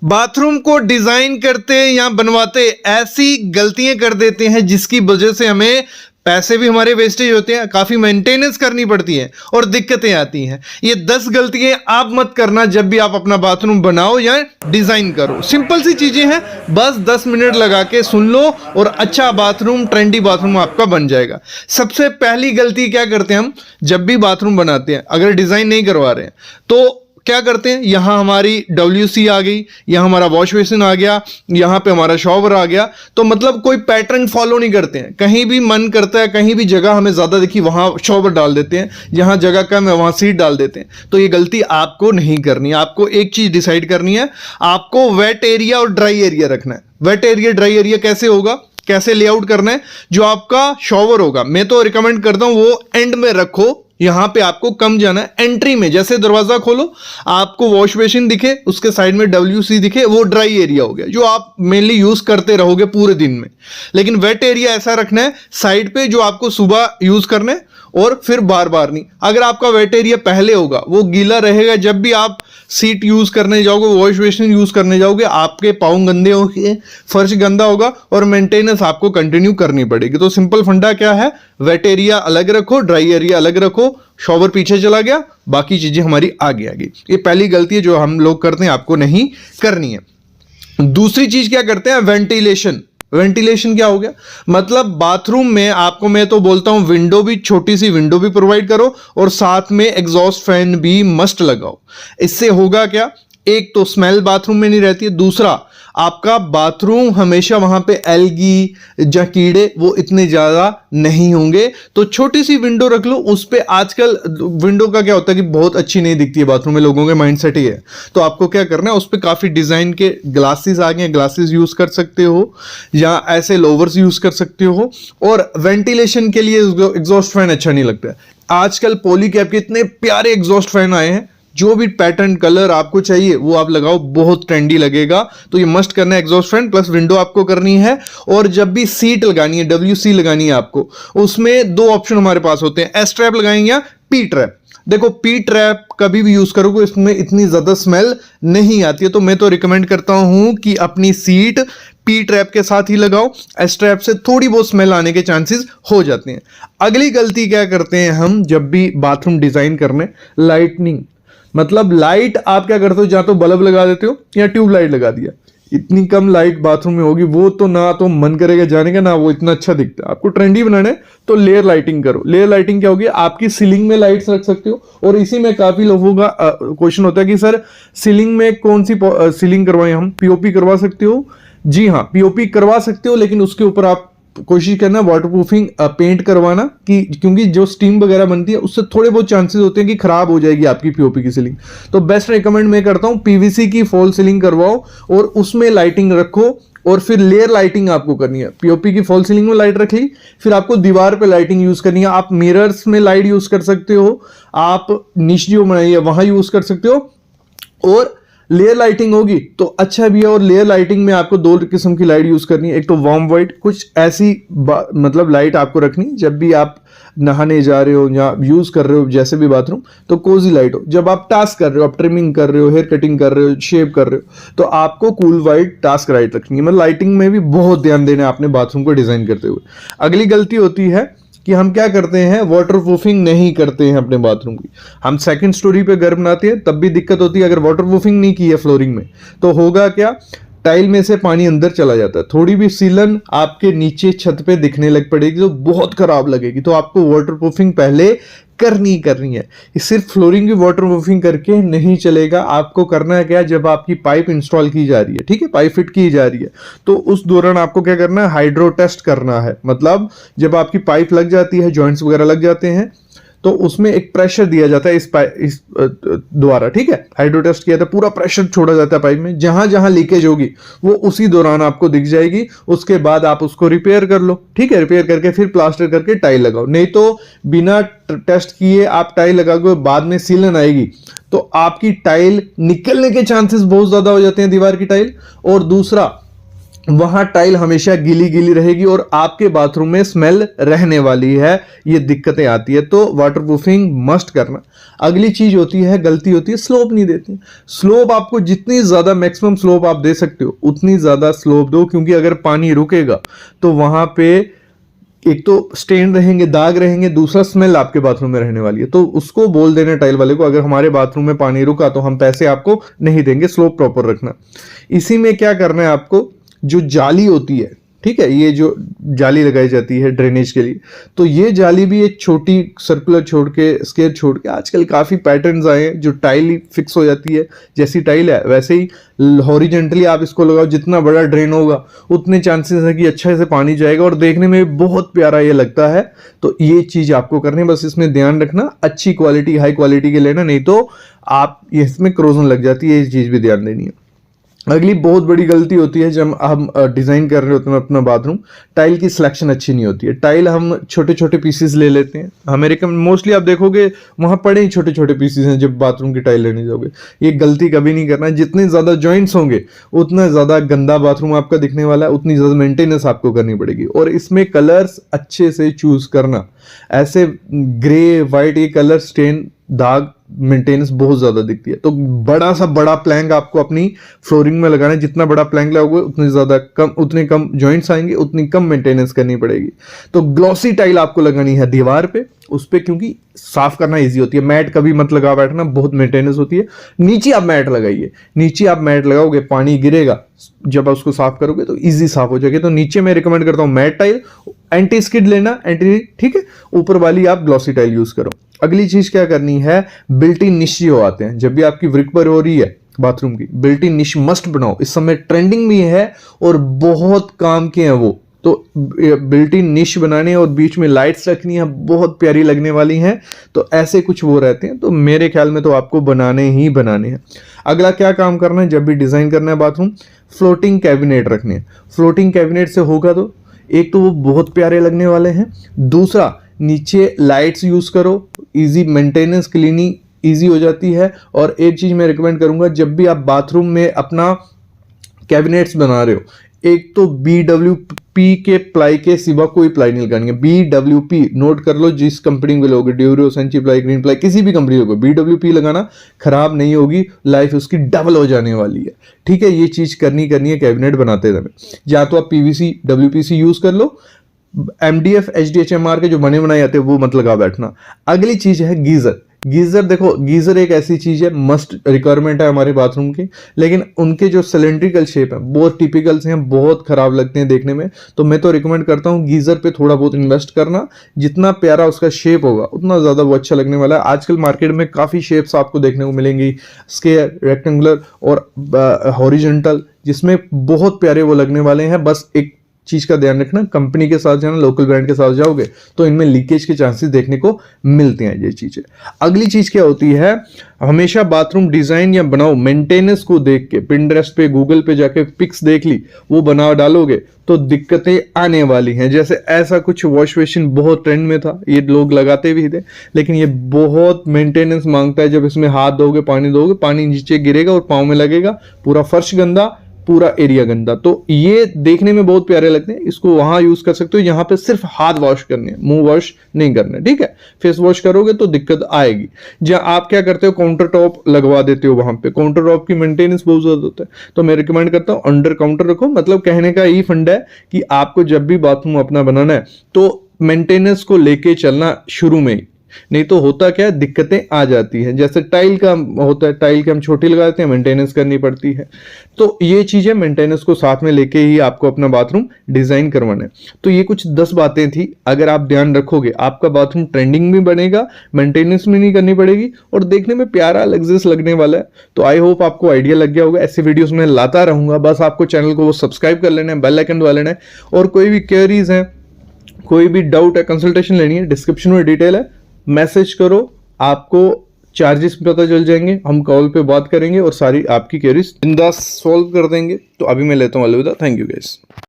Bathroom को design करते या बनवाते ऐसी गलतियां कर देते हैं जिसकी वजह से हमें पैसे भी हमारे वेस्टेज होते हैं, काफी मेंटेनेंस करनी पड़ती है और दिक्कतें आती हैं। ये 10 गलतियां आप मत करना जब भी आप अपना बाथरूम बनाओ या डिजाइन करो। सिंपल सी चीजें हैं, बस 10 मिनट लगा के सुन लो और अच्छा बाथरूम, ट्रेंडी बाथरूम आपका बन जाएगा। सबसे पहली गलती क्या करते हैं हम जब भी बाथरूम बनाते हैं, अगर डिजाइन नहीं करवा रहे हैं तो क्या करते हैं, यहां हमारी WC आ गई, यहां हमारा वॉश बेसिन आ गया, यहां पे हमारा शॉवर आ गया, तो मतलब कोई पैटर्न फॉलो नहीं करते हैं। कहीं भी मन करता है, कहीं भी जगह हमें ज्यादा दिखी वहां शॉवर डाल देते हैं, जहां जगह कम है वहां सीट डाल देते हैं। तो ये गलती आपको नहीं करनी है। आपको एक चीज डिसाइड करनी है, आपको वेट एरिया और ड्राई एरिया रखना है। वेट एरिया ड्राई एरिया कैसे होगा, कैसे लेआउट करना है, जो आपका शॉवर होगा मैं तो रिकमेंड करता हूं वो एंड में रखो। यहां पे आपको कम जाना है, एंट्री में जैसे दरवाजा खोलो आपको वॉश बेसिन दिखे, उसके साइड में WC दिखे, वो ड्राई एरिया हो गया जो आप मेनली यूज करते रहोगे पूरे दिन में। लेकिन वेट एरिया ऐसा रखना है साइड पे जो आपको सुबह यूज करना है और फिर बार बार नहीं। अगर आपका वेट एरिया पहले होगा वो गीला रहेगा, जब भी आप सीट यूज करने जाओगे, वॉश बेसिन यूज करने जाओगे, आपके पाँव गंदे होंगे, फर्श गंदा होगा और मेंटेनेंस आपको कंटिन्यू करनी पड़ेगी। तो सिंपल फंडा क्या है, वेट एरिया अलग रखो, ड्राई एरिया अलग रखो, शॉवर पीछे चला गया, बाकी चीजें हमारी आगे आ गई। ये पहली गलती है जो हम लोग करते हैं, आपको नहीं करनी है। दूसरी चीज क्या करते हैं, वेंटिलेशन। वेंटिलेशन क्या हो गया, मतलब बाथरूम में आपको मैं तो बोलता हूं विंडो भी, छोटी सी विंडो भी प्रोवाइड करो और साथ में एग्जॉस्ट फैन भी मस्ट लगाओ। इससे होगा क्या, एक तो स्मेल बाथरूम में नहीं रहती है, दूसरा आपका बाथरूम हमेशा वहां पे एल्गी या कीड़े वो इतने ज्यादा नहीं होंगे। तो छोटी सी विंडो रख लो, उस पे आजकल विंडो का क्या होता है कि बहुत अच्छी नहीं दिखती है बाथरूम में, लोगों के माइंडसेट ही है। तो आपको क्या करना है, उस पे काफी डिजाइन के ग्लासेस आ गए, ग्लासेस यूज कर सकते हो या ऐसे लोवर्स यूज कर सकते हो। और वेंटिलेशन के लिए एग्जॉस्ट फैन अच्छा नहीं लगता है। आजकल पॉलीकैब के इतने प्यारे एग्जॉस्ट फैन आए हैं, जो भी पैटर्न कलर आपको चाहिए वो आप लगाओ, बहुत ट्रेंडी लगेगा। तो ये मस्ट करना है एग्जॉस्ट फैन, प्लस विंडो आपको करनी है। और जब भी सीट लगानी है, WC लगानी है आपको, उसमें 2 ऑप्शन हमारे पास होते हैं, एस ट्रैप लगाएंगे या P ट्रैप। देखो P ट्रैप कभी भी यूज करोगे इसमें इतनी ज्यादा स्मेल नहीं आती है, तो मैं तो रिकमेंड करता हूं कि अपनी सीट P ट्रैप के साथ ही लगाओ। एस ट्रैप से थोड़ी बहुत स्मेल आने के चांसेस हो जाते हैं। अगली गलती क्या करते हैं हम जब भी बाथरूम डिजाइन करने, लाइटनिंग। मतलब लाइट आप क्या करते हो, या तो बल्ब लगा देते हो या ट्यूब लाइट लगा दिया। इतनी कम लाइट बाथरूम में होगी, वो तो ना तो मन करेगा जाने का, ना वो इतना अच्छा दिखता है। आपको ट्रेंडी बनाना है तो लेयर लाइटिंग करो। लेयर लाइटिंग क्या होगी, आपकी सीलिंग में लाइट्स रख सकते हो। और इसी में काफी लोगों का क्वेश्चन होता है कि सर सीलिंग में कौन सी सीलिंग करवाएं हम, POP करवा सकते हो। जी हाँ, POP करवा सकते हो, लेकिन उसके ऊपर आप कोशिश करना वाटरप्रूफिंग पेंट करवाना, कि क्योंकि जो स्टीम वगैरह बनती है उससे थोड़े बहुत चांसेस होते हैं कि खराब हो जाएगी आपकी POP की सीलिंग। तो बेस्ट रिकमेंड मैं करता हूं PVC की फॉल सीलिंग करवाओ और उसमें लाइटिंग रखो। और फिर लेयर लाइटिंग आपको करनी है। POP की फॉल सीलिंग में लाइट रख ली, फिर आपको दीवार पे लाइटिंग यूज करनी है। आप मिरर्स में लाइट यूज कर सकते हो, आप निश जो बनाई है वहां यूज कर सकते हो। और लेयर लाइटिंग होगी तो अच्छा भी है। और लेयर लाइटिंग में आपको 2 किस्म की लाइट यूज करनी है, एक तो वार्म वाइट, कुछ ऐसी मतलब लाइट आपको रखनी जब भी आप नहाने जा रहे हो या यूज कर रहे हो जैसे भी बाथरूम, तो कोजी लाइट हो। जब आप टास्क कर रहे हो, आप ट्रिमिंग कर रहे हो, हेयर कटिंग कर रहे हो, शेव कर रहे हो, तो आपको कूल वाइट टास्क लाइट रखनी है। मतलब लाइटिंग में भी बहुत ध्यान देना है आपने बाथरूम को डिजाइन करते हुए। अगली गलती होती है कि हम क्या करते हैं, वाटरप्रूफिंग नहीं करते हैं अपने बाथरूम की। हम सेकंड स्टोरी पे घर बनाते हैं तब भी दिक्कत होती है। अगर वाटरप्रूफिंग नहीं की है फ्लोरिंग में तो होगा क्या, टाइल में से पानी अंदर चला जाता है, थोड़ी भी सीलन आपके नीचे छत पे दिखने लग पड़ेगी तो बहुत खराब लगेगी। तो आपको वाटरप्रूफिंग पहले करनी है। सिर्फ फ्लोरिंग की वाटरप्रूफिंग करके नहीं चलेगा। आपको करना है क्या, जब आपकी पाइप इंस्टॉल की जा रही है, ठीक है, पाइप फिट की जा रही है, तो उस दौरान आपको क्या करना है, हाइड्रो टेस्ट करना है। मतलब जब आपकी पाइप लग जाती है, जॉइंट्स वगैरह लग जाते हैं, तो उसमें एक प्रेशर दिया जाता है इस द्वारा, ठीक है। हाइड्रो टेस्ट किया था, पूरा प्रेशर छोड़ा जाता है पाइप में, जहां जहां लीकेज होगी वो उसी दौरान आपको दिख जाएगी। उसके बाद आप उसको रिपेयर कर लो, ठीक है। रिपेयर करके फिर प्लास्टर करके टाइल लगाओ। नहीं तो बिना टेस्ट किए आप टाइल लगाओगे, बाद में सीलन आएगी तो आपकी टाइल निकलने के चांसेस बहुत ज्यादा हो जाते हैं, दीवार की टाइल। और दूसरा, वहां टाइल हमेशा गीली गीली रहेगी और आपके बाथरूम में स्मेल रहने वाली है, ये दिक्कतें आती है। तो वाटरप्रूफिंग मस्ट करना। अगली चीज होती है, गलती होती है, स्लोप नहीं देते। स्लोप आपको जितनी ज्यादा मैक्सिमम स्लोप आप दे सकते हो उतनी ज्यादा स्लोप दो, क्योंकि अगर पानी रुकेगा तो वहां पे एक तो स्टेन रहेंगे, दाग रहेंगे, दूसरा स्मेल आपके बाथरूम में रहने वाली है। तो उसको बोल देना टाइल वाले को, अगर हमारे बाथरूम में पानी रुका तो हम पैसे आपको नहीं देंगे, स्लोप प्रॉपर रखना। इसी में क्या करना है आपको, जो जाली होती है, ठीक है, ये जो जाली लगाई जाती है ड्रेनेज के लिए, तो ये जाली भी एक छोटी सर्कुलर छोड़ के, स्क्वायर छोड़ के, आजकल काफ़ी पैटर्न्स आए हैं जो टाइल ही फिक्स हो जाती है। जैसी टाइल है वैसे ही हॉरिजेंटली आप इसको लगाओ, जितना बड़ा ड्रेन होगा उतने चांसेस है कि अच्छे से पानी जाएगा और देखने में बहुत प्यारा ये लगता है। तो ये चीज़ आपको करनी है, बस इसमें ध्यान रखना, अच्छी क्वालिटी, हाई क्वालिटी के लेना, नहीं तो आप इसमें क्रोजन लग जाती है, ये चीज़ भी ध्यान देनी है। अगली बहुत बड़ी गलती होती है जब हम डिज़ाइन कर रहे होते हैं अपना बाथरूम, टाइल की सिलेक्शन अच्छी नहीं होती है। टाइल हम छोटे छोटे पीसेस ले लेते हैं, अमेरिकन मोस्टली आप देखोगे वहाँ पड़े ही छोटे छोटे पीसेस हैं जब बाथरूम की टाइल लेने जाओगे। ये गलती कभी नहीं करना, जितने ज़्यादा जॉइंट्स होंगे उतना ज़्यादा गंदा बाथरूम आपका दिखने वाला है, उतनी ज़्यादा मेंटेनेंस आपको करनी पड़ेगी। और इसमें कलर्स अच्छे से चूज़ करना, ऐसे ग्रे वाइट ये कलर स्टेन दाग मेंटेनेंस बहुत ज़्यादा दिखती है। तो बड़ा प्लैंक आपको अपनी फ्लोरिंग में लगाना है, जितना बड़ा प्लैंक लगाओगे उतने कम जॉइंट्स आएंगे, उतनी कम मेंटेनेंस करनी पड़ेगी। तो ग्लॉसी टाइल आपको लगानी है दीवार पे, उस पे, क्योंकि साफ करना इजी होती है। मैट कभी मत लगा बैठना, बहुत मेंटेनेंस होती है। नीचे आप मैट लगाइए, नीचे आप मैट लगाओगे पानी गिरेगा, जब आप उसको साफ करोगे तो इजी साफ हो जाएगी। तो नीचे मैं रिकमेंड करता हूं मैट टाइल, एंटी स्किड लेना, ठीक है, ऊपर वाली आप ग्लॉसी टाइल यूज करो। अगली चीज क्या करनी है, बिल्ट इन निश जो आते हैं, जब भी आपकी ब्रिक पर हो रही है बाथरूम की, बिल्ट इन निश मस्ट बनाओ। इस समय ट्रेंडिंग भी है और बहुत काम के हैं वो। तो बिल्ट इन निश बनाने और बीच में लाइट्स रखनी है, बहुत प्यारी लगने वाली हैं। तो ऐसे कुछ वो रहते हैं, तो मेरे ख्याल में तो आपको बनाने ही बनाने हैं। अगला क्या काम करना है, जब भी डिजाइन करना है बाथरूम, फ्लोटिंग कैबिनेट रखने हैं। फ्लोटिंग कैबिनेट से होगा तो एक तो वो बहुत प्यारे लगने वाले हैं, दूसरा नीचे लाइट्स यूज करो, इजी मेंटेनेंस, क्लीनिंग इजी हो जाती है। और एक चीज मैं रिकमेंड करूंगा, जब भी आप बाथरूम में अपना कैबिनेट्स बना रहे हो, एक तो BWP के प्लाई के सिवा कोई प्लाई नहीं लगानी है। BWP नोट कर लो, जिस कंपनी में लोगे, ड्यूरो, सेंची प्लाई, ग्रीन प्लाई, किसी भी कंपनी को BWP लगाना, खराब नहीं होगी, लाइफ उसकी डबल हो जाने वाली है। ठीक है, ये चीज करनी है कैबिनेट बनाते समय। या तो आप PVC WPC यूज कर लो, MDF HDHMR के जो बने बनाए जाते हैं वो मत लगा बैठना। अगली चीज है गीजर। गीजर देखो, गीजर एक ऐसी चीज है, मस्ट रिक्वायरमेंट है हमारे बाथरूम की, लेकिन उनके जो सिलेंड्रिकल शेप है बहुत टिपिकल से हैं, बहुत खराब लगते हैं देखने में। तो मैं तो रिकमेंड करता हूँ गीजर पे थोड़ा बहुत इन्वेस्ट करना, जितना प्यारा उसका शेप होगा उतना ज्यादा वो अच्छा लगने वाला है। आजकल मार्केट में काफी शेप्स आपको देखने को मिलेंगी, स्क्वायर, रेक्टेंगुलर और हॉरिजॉन्टल, जिसमें बहुत प्यारे वो लगने वाले हैं। बस एक चीज का ध्यान रखना, कंपनी के साथ जाना, लोकल ब्रांड के साथ जाओगे तो इनमें लीकेज के चांसेस देखने को मिलते हैं ये चीजें। अगली चीज क्या होती है, हमेशा बाथरूम डिजाइन या बनाओ मेंटेनेंस को देख के, पिंटरेस्ट पे, गूगल पे जाके पिक्स देख ली, वो बना डालोगे तो दिक्कतें आने वाली हैं। जैसे ऐसा कुछ वॉश बेसिन बहुत ट्रेंड में था, ये लोग लगाते भी थे, लेकिन ये बहुत मेंटेनेंस मांगता है। जब इसमें हाथ दोगे, पानी नीचे गिरेगा और पाँव में लगेगा, पूरा फर्श गंदा, पूरा एरिया गंदा। तो ये देखने में बहुत प्यारे लगते हैं, इसको वहां यूज कर सकते हो। यहाँ पे सिर्फ हाथ वॉश करने हैं, मुंह वॉश नहीं करना, ठीक है। फेस वॉश करोगे तो दिक्कत आएगी। जहाँ आप क्या करते हो, काउंटर टॉप लगवा देते हो, वहां पे काउंटर टॉप की मेंटेनेंस बहुत ज्यादा होता है। तो मैं रिकमेंड करता हूँ अंडर काउंटर रखो। मतलब कहने का यही फंडा है कि आपको जब भी बाथरूम अपना बनाना है तो मेंटेनेंस को लेके चलना शुरू में ही, नहीं तो होता क्या है, दिक्कतें आ जाती हैं। जैसे टाइल का होता है, टाइल के हम छोटी लगा देते हैं, मेंटेनेंस करनी पड़ती है। तो ये चीजें मेंटेनेंस को साथ में लेके ही आपको अपना बाथरूम डिजाइन करवाना है। तो ये कुछ 10 बातें थी, अगर आप ध्यान रखोगे आपका बाथरूम ट्रेंडिंग भी बनेगा, मेंटेनेंस भी नहीं करनी पड़ेगी और देखने में प्यारा लग्जरियस लगने वाला है। तो आई होप आपको आइडिया लग गया होगा। ऐसे वीडियोस मैं लाता रहूंगा, बस आपको चैनल को सब्सक्राइब कर लेना है, बेल आइकन दबा लेना है। और कोई भी क्वेरीज है, कोई भी डाउट है, कंसल्टेशन लेनी है, डिस्क्रिप्शन में डिटेल है, मैसेज करो, आपको चार्जेस पता चल जाएंगे, हम कॉल पे बात करेंगे और सारी आपकी क्वेरीज बिंदास सॉल्व कर देंगे। तो अभी मैं लेता हूँ अलविदा, थैंक यू गाइस।